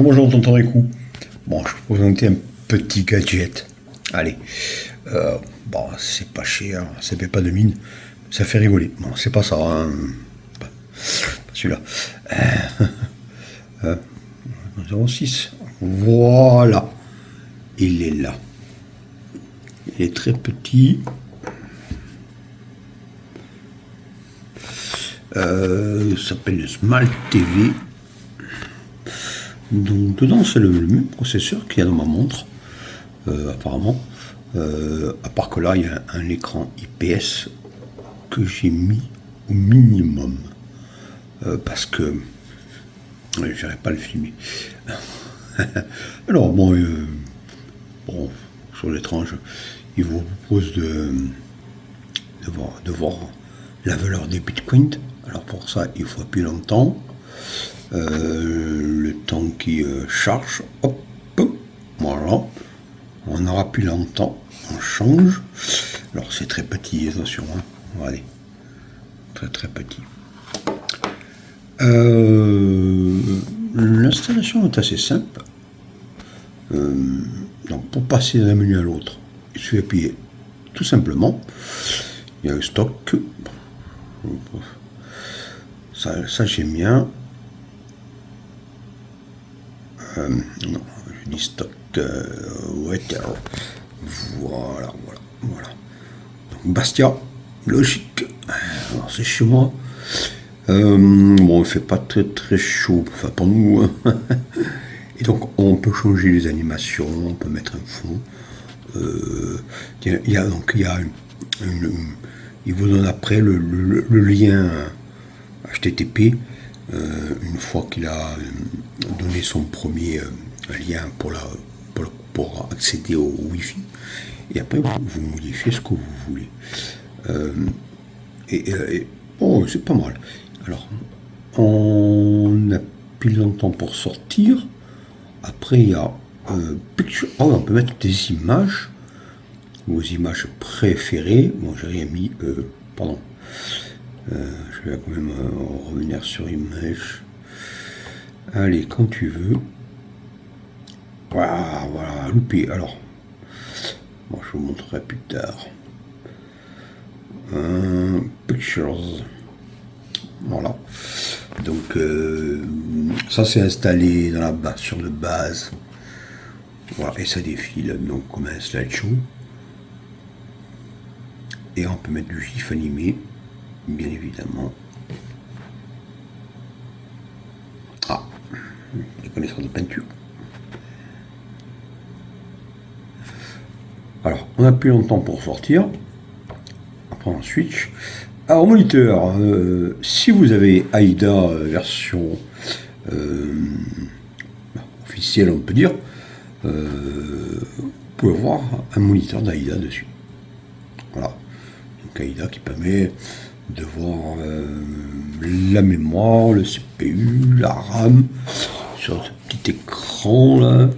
bonjour, tonton Rico. Bon, je vais vous présenter un petit gadget. Allez, bon, c'est pas cher, ça paie pas de mine, ça fait rigoler. Bon, c'est pas ça, hein. Pas celui-là. 06. Voilà. Il est là. Il est très petit. Il s'appelle le Smart TV. Donc dedans c'est le même processeur qu'il y a dans ma montre, apparemment. À part que là il y a un écran IPS que j'ai mis au minimum. Parce que je n'irai pas le filmer. Alors bon, sur l'étrange, il vous propose de voir la valeur des bitcoins. Alors pour ça, il faut appuyer longtemps. Le temps qui charge, hop, voilà. On aura plus longtemps, on change. Alors c'est très petit, attention, hein. Regardez, très petit. L'installation est assez simple. Donc pour passer d'un menu à l'autre, il suffit d'appuyer tout simplement. Il y a un stock. Ça j'aime bien. Non, je dis stock water. Voilà. Donc Bastia, logique. Alors c'est chez moi. Bon, il fait pas très chaud, enfin pour nous. Hein. Et donc on peut changer les animations, on peut mettre un fond. Il vous donne après le lien HTTP. Une fois qu'il a donné son premier lien pour accéder au Wi-Fi, et après vous modifiez ce que vous voulez. Oh, c'est pas mal. Alors, on appuie longtemps pour sortir. Après, il y a picture. Oh, on peut mettre des images, vos images préférées. Bon, j'ai rien mis. Pardon. Je vais quand même revenir sur image. Allez, quand tu veux. Voilà, loupé. Alors, bon, je vous montrerai plus tard. Pictures. Voilà. Donc, ça c'est installé dans la base, sur le base. Voilà, et ça défile donc comme un slideshow. Et on peut mettre du GIF animé. Bien évidemment. Ah, les connaisseurs de peinture. Alors, on appuie longtemps pour sortir. Après, on switch. Alors, moniteur, si vous avez AIDA version officielle, on peut dire, vous pouvez voir un moniteur d'AIDA dessus. Voilà. Donc, AIDA qui permet de voir la mémoire, le CPU, la RAM sur ce petit écran là.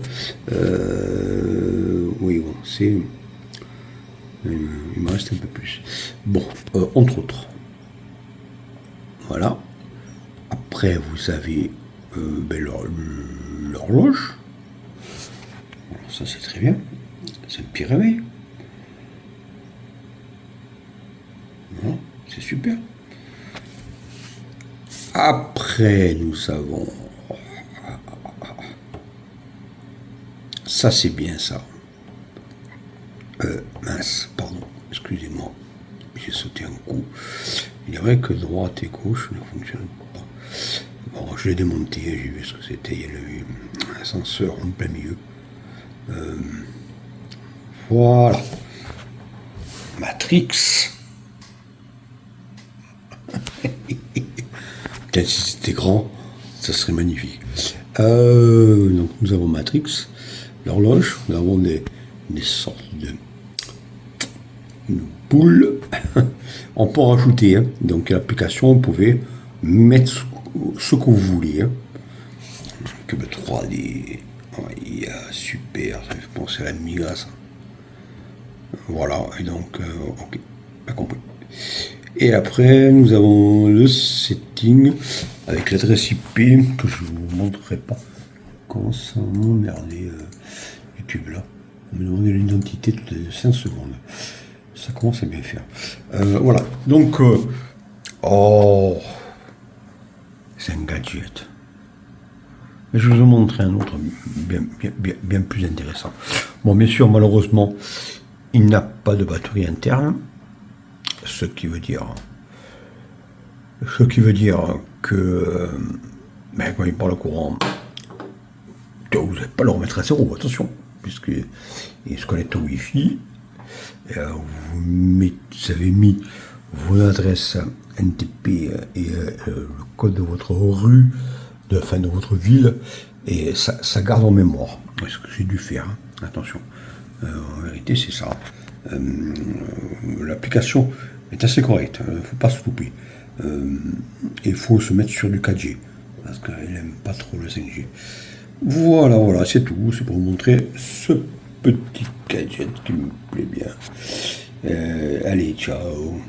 Oui, bon, c'est. Il me reste un peu plus. Bon, entre autres. Voilà. Après, vous avez l'horloge. Ça, c'est très bien. C'est un petit réveil. Voilà. C'est super. Après, nous avons... Ça, c'est bien, ça. Mince, pardon. Excusez-moi. J'ai sauté un coup. Il est vrai que droite et gauche ne fonctionnent pas. Bon, je l'ai démonté. J'ai vu ce que c'était. Il y avait un ascenseur en plein milieu. Voilà. Matrix. Peut-être si c'était grand, ça serait magnifique. Donc nous avons Matrix, l'horloge, nous avons des sortes de boules. On peut en rajouter, hein. Donc l'application, vous pouvez mettre ce que vous voulez. Hein. Cube 3D, super, ça fait penser à la Migas. Voilà, et donc, ok, pas compris. Et après, nous avons le setting avec l'adresse IP que je ne vous montrerai pas. commence à m'emmerder YouTube là. On me demande l'identité toutes les 5 secondes. Ça commence à bien faire. Voilà. Donc, oh, c'est un gadget. Mais je vais vous montrer un autre bien plus intéressant. Bon, bien sûr, malheureusement, il n'a pas de batterie interne, ce qui veut dire que quand il parle courant, vous n'allez pas le remettre à zéro, attention, puisqu'il se connecte au Wi-Fi. Vous avez mis vos adresses NTP et le code de votre rue, de votre ville, et ça garde en mémoire. C'est ce que j'ai dû faire, hein. Attention. En vérité, c'est ça. L'application est assez correcte, il ne faut pas se louper. Il faut se mettre sur du 4G, parce qu'elle n'aime pas trop le 5G. Voilà, c'est tout. C'est pour vous montrer ce petit gadget qui me plaît bien. Allez, ciao.